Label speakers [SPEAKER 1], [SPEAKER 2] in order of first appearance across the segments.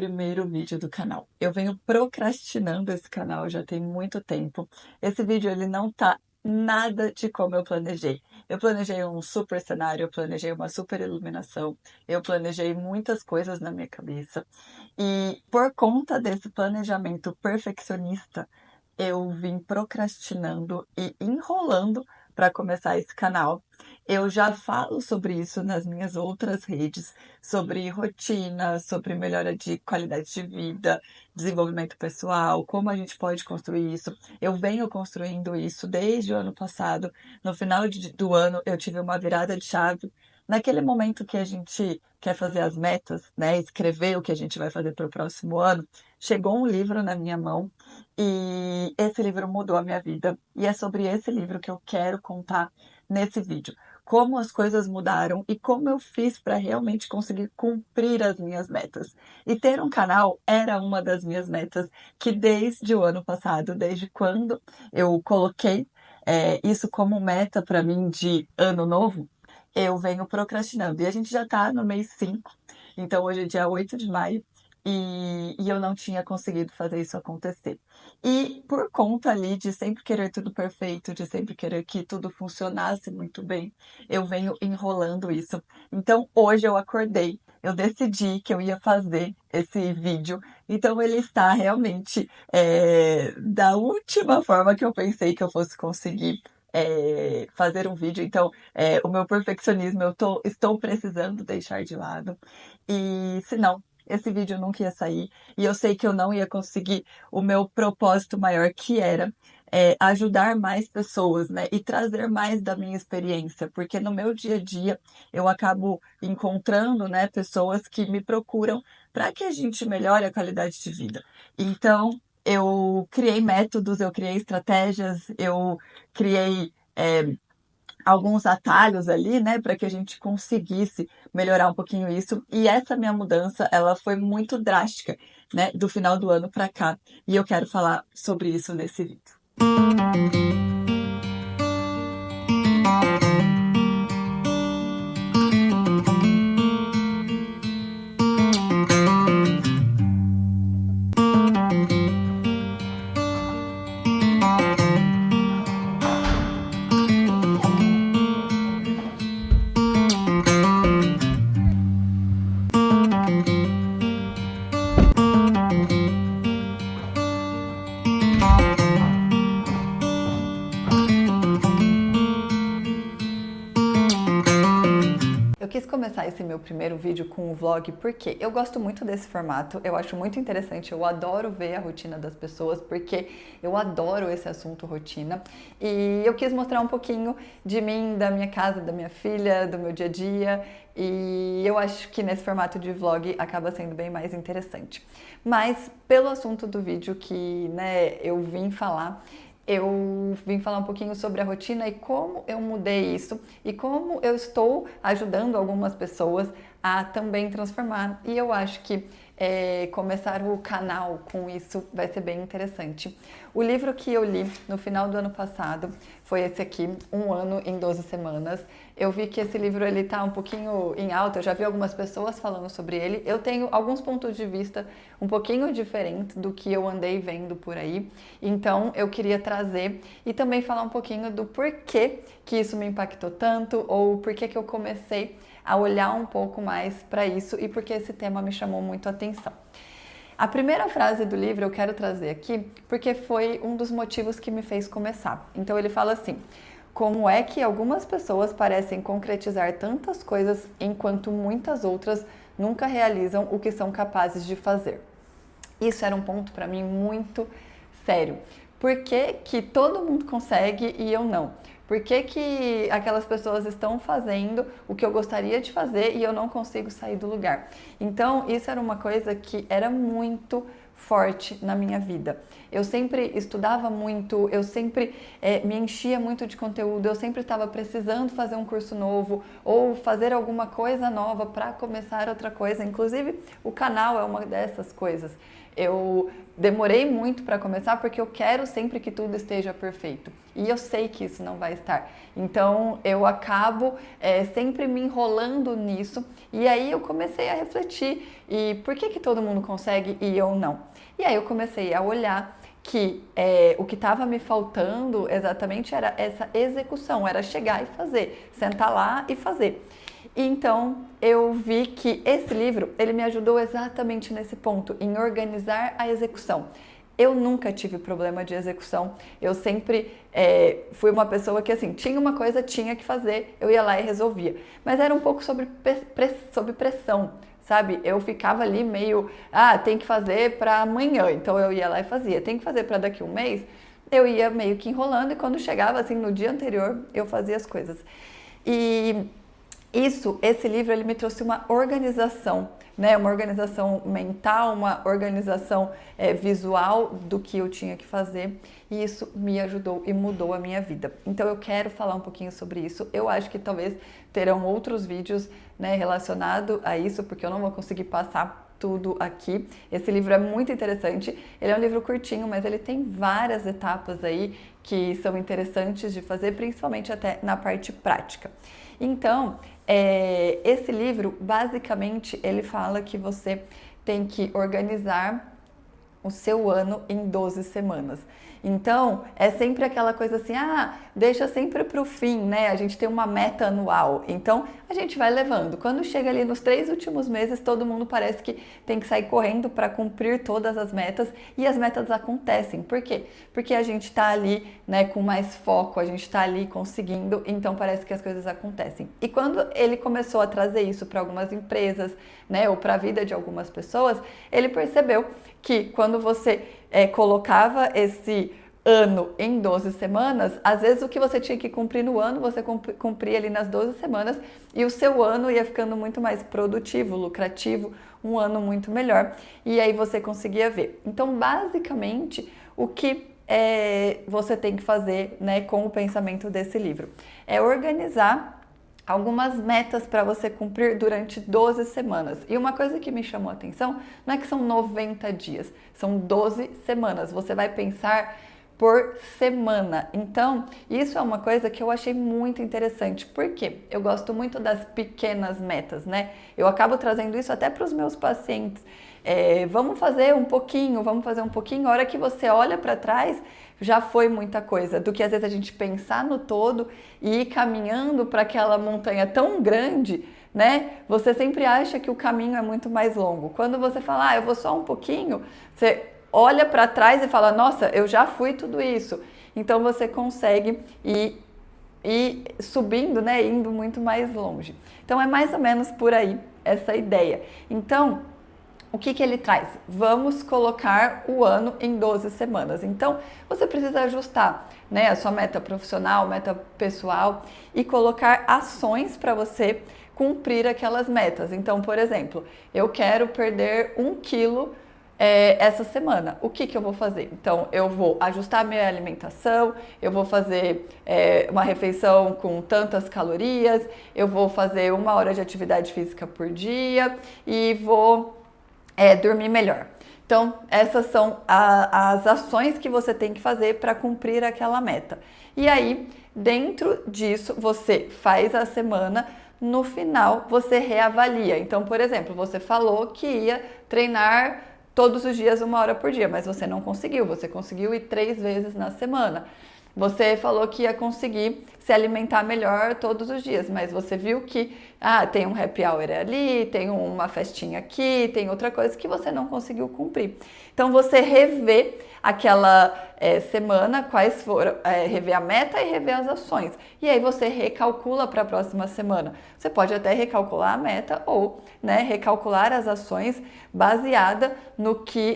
[SPEAKER 1] primeiro vídeo do canal. Eu venho procrastinando esse canal já tem muito tempo. Esse vídeo ele não tá nada de como eu planejei. Eu planejei um super cenário, eu planejei uma super iluminação, eu planejei muitas coisas na minha cabeça. E por conta desse planejamento perfeccionista, eu vim procrastinando e enrolando para começar esse canal. Eu já falo sobre isso nas minhas outras redes, sobre rotina, sobre melhora de qualidade de vida, desenvolvimento pessoal, como a gente pode construir isso. Eu venho construindo isso desde o ano passado. No final do ano, eu tive uma virada de chave. Naquele momento que a gente quer fazer as metas, né, escrever o que a gente vai fazer para o próximo ano, chegou um livro na minha mão e esse livro mudou a minha vida. E é sobre esse livro que eu quero contar nesse vídeo. Como as coisas mudaram e como eu fiz para realmente conseguir cumprir as minhas metas. E ter um canal era uma das minhas metas que desde o ano passado, desde quando eu coloquei isso como meta para mim de ano novo, eu venho procrastinando. E a gente já está no mês 5, então hoje é dia 8 de maio, e eu não tinha conseguido fazer isso acontecer. E por conta ali de sempre querer tudo perfeito, de sempre querer que tudo funcionasse muito bem, eu venho enrolando isso. Então hoje eu acordei, eu decidi que eu ia fazer esse vídeo, então ele está realmente da última forma que eu pensei que eu fosse conseguir fazer um vídeo. Então, o meu perfeccionismo estou precisando deixar de lado. E se não, esse vídeo nunca ia sair. E eu sei que eu não ia conseguir o meu propósito maior, que era ajudar mais pessoas, né? E trazer mais da minha experiência. Porque no meu dia a dia eu acabo encontrando, né, pessoas que me procuram para que a gente melhore a qualidade de vida. Então, eu criei métodos, eu criei estratégias, eu criei alguns atalhos ali, né, para que a gente conseguisse melhorar um pouquinho isso. E essa minha mudança, ela foi muito drástica, né, do final do ano para cá. E eu quero falar sobre isso nesse vídeo. Eu quis começar esse meu primeiro vídeo com um vlog porque eu gosto muito desse formato, eu acho muito interessante, eu adoro ver a rotina das pessoas porque eu adoro esse assunto rotina e eu quis mostrar um pouquinho de mim, da minha casa, da minha filha, do meu dia a dia e eu acho que nesse formato de vlog acaba sendo bem mais interessante. Mas pelo assunto do vídeo que, né, eu vim falar um pouquinho sobre a rotina e como eu mudei isso e como eu estou ajudando algumas pessoas a também transformar. E eu acho que começar o canal com isso vai ser bem interessante. O livro que eu li no final do ano passado foi esse aqui, Um Ano em 12 Semanas. Eu vi que esse livro ele tá um pouquinho em alta, eu já vi algumas pessoas falando sobre ele. Eu tenho alguns pontos de vista um pouquinho diferentes do que eu andei vendo por aí. Então eu queria trazer e também falar um pouquinho do porquê que isso me impactou tanto ou porquê que eu comecei a olhar um pouco mais para isso e porque esse tema me chamou muito a atenção. A primeira frase do livro eu quero trazer aqui porque foi um dos motivos que me fez começar. Então ele fala assim: como é que algumas pessoas parecem concretizar tantas coisas enquanto muitas outras nunca realizam o que são capazes de fazer? Isso era um ponto para mim muito sério. Por que que todo mundo consegue e eu não? Por que que aquelas pessoas estão fazendo o que eu gostaria de fazer e eu não consigo sair do lugar? Então, isso era uma coisa que era muito
[SPEAKER 2] forte na minha vida. Eu sempre estudava muito, eu sempre me enchia muito de conteúdo, eu sempre estava precisando fazer um curso novo ou fazer alguma coisa nova para começar outra coisa. Inclusive, o canal é uma dessas coisas. Eu demorei muito para começar porque eu quero sempre que tudo esteja perfeito. E eu sei que isso não vai estar. Então eu acabo sempre me enrolando nisso. E aí eu comecei a refletir. E por que todo mundo consegue e eu não? E aí eu comecei a olhar que o que estava me faltando exatamente era essa execução, era chegar e fazer, sentar lá e fazer. Então eu vi que esse livro, ele me ajudou exatamente nesse ponto, em organizar a execução. Eu nunca tive problema de execução, eu sempre fui uma pessoa que assim, tinha uma coisa, tinha que fazer, eu ia lá e resolvia. Mas era um pouco sobre pressão, sabe? Eu ficava ali meio, tem que fazer para amanhã, então eu ia lá e fazia. Tem que fazer para daqui a um mês, eu ia meio que enrolando e quando chegava assim no dia anterior, eu fazia as coisas. E esse livro, ele me trouxe uma organização, né? Uma organização mental, uma organização visual do que eu tinha que fazer e isso me ajudou e mudou a minha vida. Então eu quero falar um pouquinho sobre isso. Eu acho que talvez terão outros vídeos, né, relacionados a isso, porque eu não vou conseguir passar tudo aqui. Esse livro é muito interessante, ele é um livro curtinho, mas ele tem várias etapas aí que são interessantes de fazer, principalmente até na parte prática. Então, esse livro, basicamente, ele fala que você tem que organizar o seu ano em 12 semanas. Então, é sempre aquela coisa assim, deixa sempre para o fim, né? A gente tem uma meta anual, então a gente vai levando. Quando chega ali nos 3 últimos meses, todo mundo parece que tem que sair correndo para cumprir todas as metas e as metas acontecem. Por quê? Porque a gente está ali, né, com mais foco, a gente está ali conseguindo, então parece que as coisas acontecem. E quando ele começou a trazer isso para algumas empresas, né, ou para a vida de algumas pessoas, ele percebeu que quando você colocava esse ano em 12 semanas, às vezes o que você tinha que cumprir no ano, você cumpria ali nas 12 semanas e o seu ano ia ficando muito mais produtivo, lucrativo, um ano muito melhor. E aí você conseguia ver. Então, basicamente, o que você tem que fazer, né, com o pensamento desse livro é organizar algumas metas para você cumprir durante 12 semanas. E uma coisa que me chamou a atenção não é que são 90 dias, são 12 semanas. Você vai pensar por semana. Então, isso é uma coisa que eu achei muito interessante, porque eu gosto muito das pequenas metas, né? Eu acabo trazendo isso até para os meus pacientes. Vamos fazer um pouquinho, vamos fazer um pouquinho. A hora que você olha para trás, já foi muita coisa, do que às vezes a gente pensar no todo e ir caminhando para aquela montanha tão grande, né? Você sempre acha que o caminho é muito mais longo. Quando você fala, eu vou só um pouquinho, você olha para trás e fala, nossa, eu já fui tudo isso. Então você consegue ir subindo, né? Indo muito mais longe. Então é mais ou menos por aí essa ideia. Então, o que ele traz? Vamos colocar o ano em 12 semanas. Então, você precisa ajustar, né, a sua meta profissional, meta pessoal e colocar ações para você cumprir aquelas metas. Então, por exemplo, eu quero perder 1 quilo essa semana. O que eu vou fazer? Então, eu vou ajustar minha alimentação, eu vou fazer uma refeição com tantas calorias, eu vou fazer 1 hora de atividade física por dia e vou dormir melhor. Então, essas são as ações que você tem que fazer para cumprir aquela meta. E aí, dentro disso, você faz a semana, no final você reavalia. Então, por exemplo, você falou que ia treinar todos os dias 1 hora por dia, mas você não conseguiu, você conseguiu ir 3 vezes na semana. Você falou que ia conseguir se alimentar melhor todos os dias, mas você viu que tem um happy hour ali, tem uma festinha aqui, tem outra coisa que você não conseguiu cumprir. Então você revê aquela semana, quais foram, rever a meta e rever as ações. E aí você recalcula para a próxima semana. Você pode até recalcular a meta ou, né, recalcular as ações baseada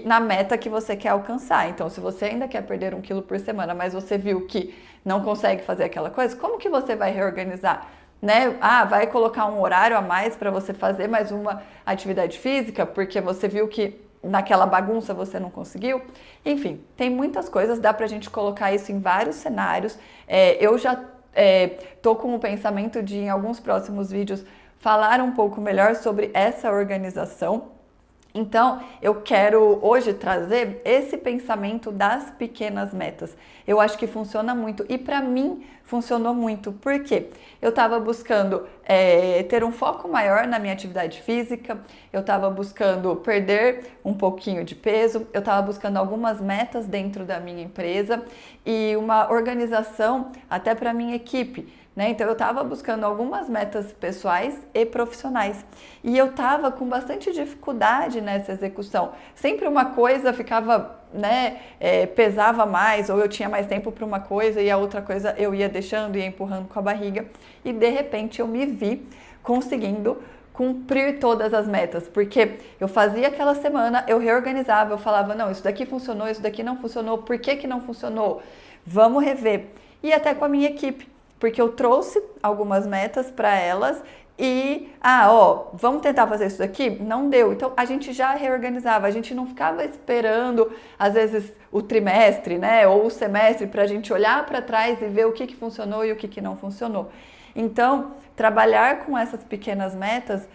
[SPEAKER 2] na meta que você quer alcançar. Então, se você ainda quer perder 1 quilo por semana, mas você viu que não consegue fazer aquela coisa, como que você vai reorganizar? Né? Vai colocar um horário a mais para você fazer mais uma atividade física, porque você viu que naquela bagunça você não conseguiu. Enfim, tem muitas coisas, dá pra gente colocar isso em vários cenários. Eu já tô com o pensamento de, em alguns próximos vídeos, falar um pouco melhor sobre essa organização. Então, eu quero hoje trazer esse pensamento das pequenas metas. Eu acho que funciona muito e para mim funcionou muito. Por quê? Eu estava buscando ter um foco maior na minha atividade física, eu estava buscando perder um pouquinho de peso, eu estava buscando algumas metas dentro da minha empresa e uma organização até para minha equipe. Então eu estava buscando algumas metas pessoais e profissionais e eu estava com bastante dificuldade nessa execução. Sempre uma coisa ficava, pesava mais, ou eu tinha mais tempo para uma coisa e a outra coisa eu ia deixando e ia empurrando com a barriga e de repente eu me vi conseguindo cumprir todas as metas, porque eu fazia aquela semana, eu reorganizava, eu falava, não, isso daqui funcionou, isso daqui não funcionou, por que que não funcionou? Vamos rever. E até com a minha equipe. Porque eu trouxe algumas metas para elas e, vamos tentar fazer isso daqui? Não deu. Então, a gente já reorganizava, a gente não ficava esperando, às vezes, o trimestre, ou o semestre para a gente olhar para trás e ver o que funcionou e o que não funcionou. Então, trabalhar com essas pequenas metas,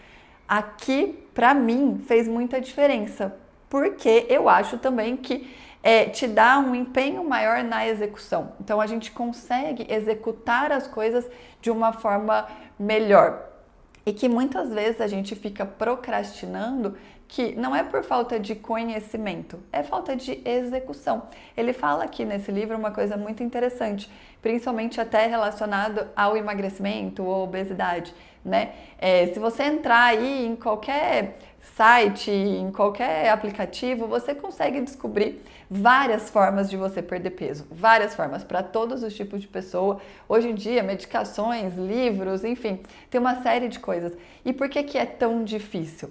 [SPEAKER 2] aqui, para mim, fez muita diferença. Porque eu acho também que te dá um empenho maior na execução. Então a gente consegue executar as coisas de uma forma melhor. E que muitas vezes a gente fica procrastinando, que não é por falta de conhecimento, é falta de execução. Ele fala aqui nesse livro uma coisa muito interessante, principalmente até relacionado ao emagrecimento ou obesidade, se você entrar aí em qualquer site, em qualquer aplicativo, você consegue descobrir várias formas de você perder peso, várias formas para todos os tipos de pessoa. Hoje em dia, medicações, livros, enfim, tem uma série de coisas. E por que é tão difícil,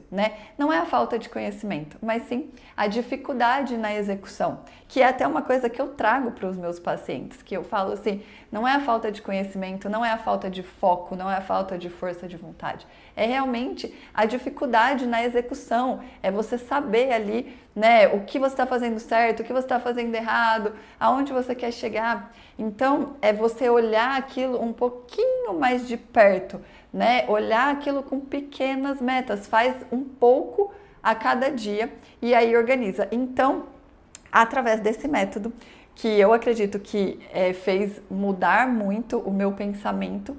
[SPEAKER 2] Não é a falta de conhecimento, mas sim a dificuldade na execução, que é até uma coisa que eu trago para os meus pacientes, que eu falo assim, não é a falta de conhecimento, não é a falta de foco, não é a falta de força de vontade, é realmente a dificuldade na execução, é você saber ali, o que você está fazendo certo, o que você está fazendo errado, aonde você quer chegar. Então, é você olhar aquilo um pouquinho mais de perto, olhar aquilo com pequenas metas, faz um pouco a cada dia e aí organiza. Então, através desse método, que eu acredito que fez mudar muito o meu pensamento,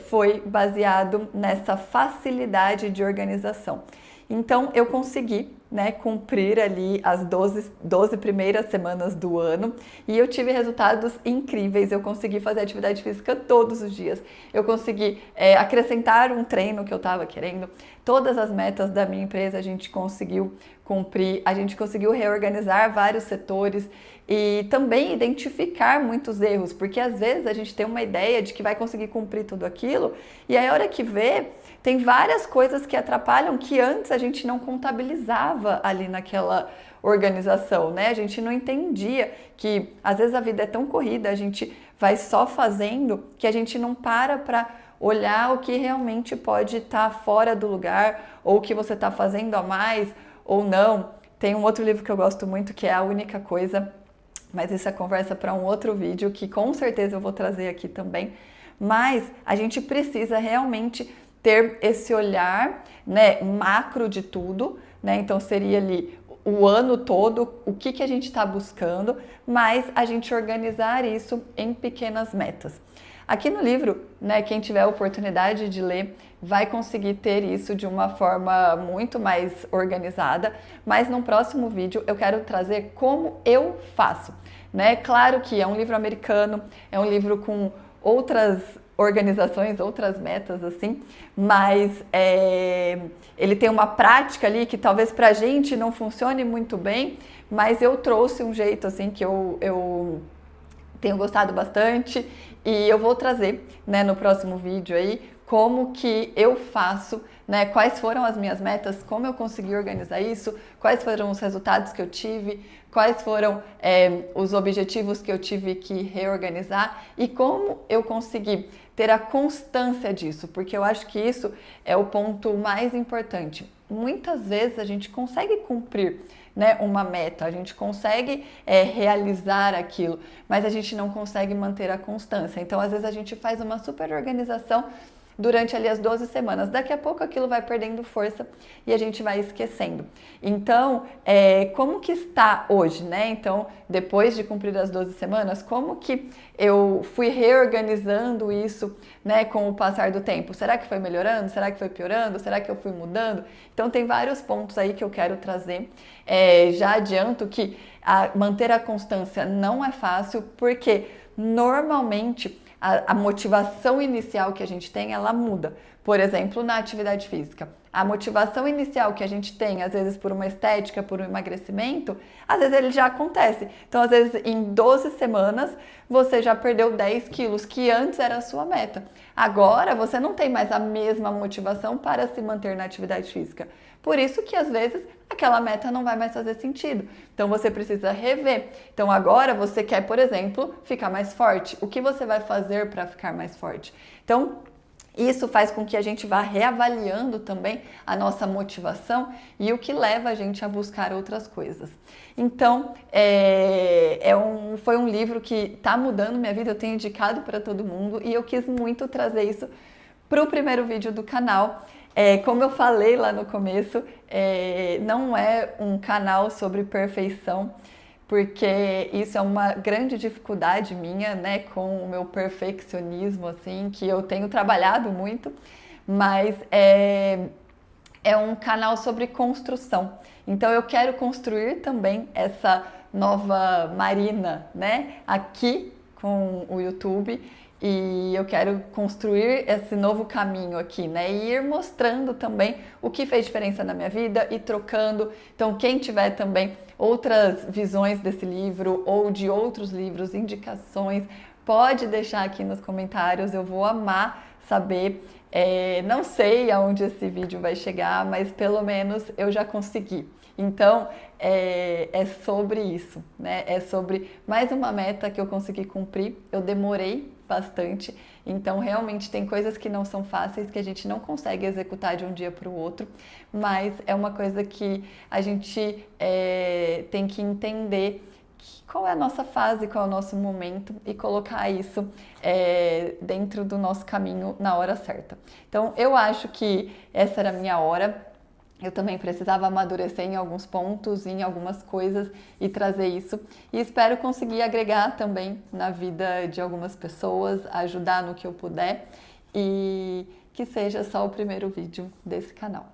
[SPEAKER 2] foi baseado nessa facilidade de organização. Então, eu consegui cumprir ali as 12 primeiras semanas do ano e eu tive resultados incríveis. Eu consegui fazer atividade física todos os dias, eu consegui acrescentar um treino que eu estava querendo, todas as metas da minha empresa a gente conseguiu cumprir, a gente conseguiu reorganizar vários setores e também identificar muitos erros, porque às vezes a gente tem uma ideia de que vai conseguir cumprir tudo aquilo e aí a hora que vê, tem várias coisas que atrapalham que antes a gente não contabilizava ali naquela organização, A gente não entendia que às vezes a vida é tão corrida, a gente vai só fazendo que a gente não para olhar o que realmente pode estar fora do lugar ou o que você está fazendo a mais ou não. Tem um outro livro que eu gosto muito que é A Única Coisa, mas isso é conversa para um outro vídeo que com certeza eu vou trazer aqui também. Mas a gente precisa realmente ter esse olhar, macro de tudo, Então seria ali o ano todo, o que a gente está buscando, mas a gente organizar isso em pequenas metas. Aqui no livro, quem tiver a oportunidade de ler vai conseguir ter isso de uma forma muito mais organizada, mas no próximo vídeo eu quero trazer como eu faço, Claro que é um livro americano, é um livro com outras organizações, outras metas assim, mas ele tem uma prática ali que talvez pra gente não funcione muito bem, mas eu trouxe um jeito assim que eu tenho gostado bastante e eu vou trazer no próximo vídeo aí como que eu faço, né? Quais foram as minhas metas, como eu consegui organizar isso, quais foram os resultados que eu tive, quais foram os objetivos que eu tive que reorganizar e como eu consegui ter a constância disso, porque eu acho que isso é o ponto mais importante. Muitas vezes a gente consegue cumprir, né, uma meta, a gente consegue realizar aquilo, mas a gente não consegue manter a constância. Então, às vezes a gente faz uma super organização durante ali as 12 semanas. Daqui a pouco aquilo vai perdendo força e a gente vai esquecendo. Então, como que está hoje, né? Então, depois de cumprir as 12 semanas, como que eu fui reorganizando isso, né, com o passar do tempo? Será que foi melhorando? Será que foi piorando? Será que eu fui mudando? Então, tem vários pontos aí que eu quero trazer. Já adianto que manter a constância não é fácil, porque normalmente a motivação inicial que a gente tem, ela muda. Por exemplo, na atividade física. A motivação inicial que a gente tem, às vezes por uma estética, por um emagrecimento, às vezes ele já acontece. Então, às vezes, em 12 semanas, você já perdeu 10 quilos, que antes era a sua meta. Agora, você não tem mais a mesma motivação para se manter na atividade física. Por isso que, às vezes, aquela meta não vai mais fazer sentido. Então, você precisa rever. Então, agora você quer, por exemplo, ficar mais forte. O que você vai fazer para ficar mais forte? Então, isso faz com que a gente vá reavaliando também a nossa motivação e o que leva a gente a buscar outras coisas. Então, foi um livro que está mudando minha vida, eu tenho indicado para todo mundo e eu quis muito trazer isso para o primeiro vídeo do canal. Como eu falei lá no começo, não é um canal sobre perfeição, porque isso é uma grande dificuldade minha, né, com o meu perfeccionismo, assim, que eu tenho trabalhado muito, mas é um canal sobre construção. Então eu quero construir também essa nova Marina, né, aqui com o YouTube. E eu quero construir esse novo caminho aqui, né? E ir mostrando também o que fez diferença na minha vida e trocando. Então, quem tiver também outras visões desse livro ou de outros livros, indicações, pode deixar aqui nos comentários. Eu vou amar saber. Não sei aonde esse vídeo vai chegar, mas pelo menos eu já consegui. Então, é sobre isso, né? É sobre mais uma meta que eu consegui cumprir. Eu demorei bastante, então realmente tem coisas que não são fáceis, que a gente não consegue executar de um dia para o outro, mas é uma coisa que a gente tem que entender qual é a nossa fase, qual é o nosso momento e colocar isso dentro do nosso caminho na hora certa. Então eu acho que essa era a minha hora. Eu também precisava amadurecer em alguns pontos, em algumas coisas e trazer isso. E espero conseguir agregar também na vida de algumas pessoas, ajudar no que eu puder e que seja só o primeiro vídeo desse canal.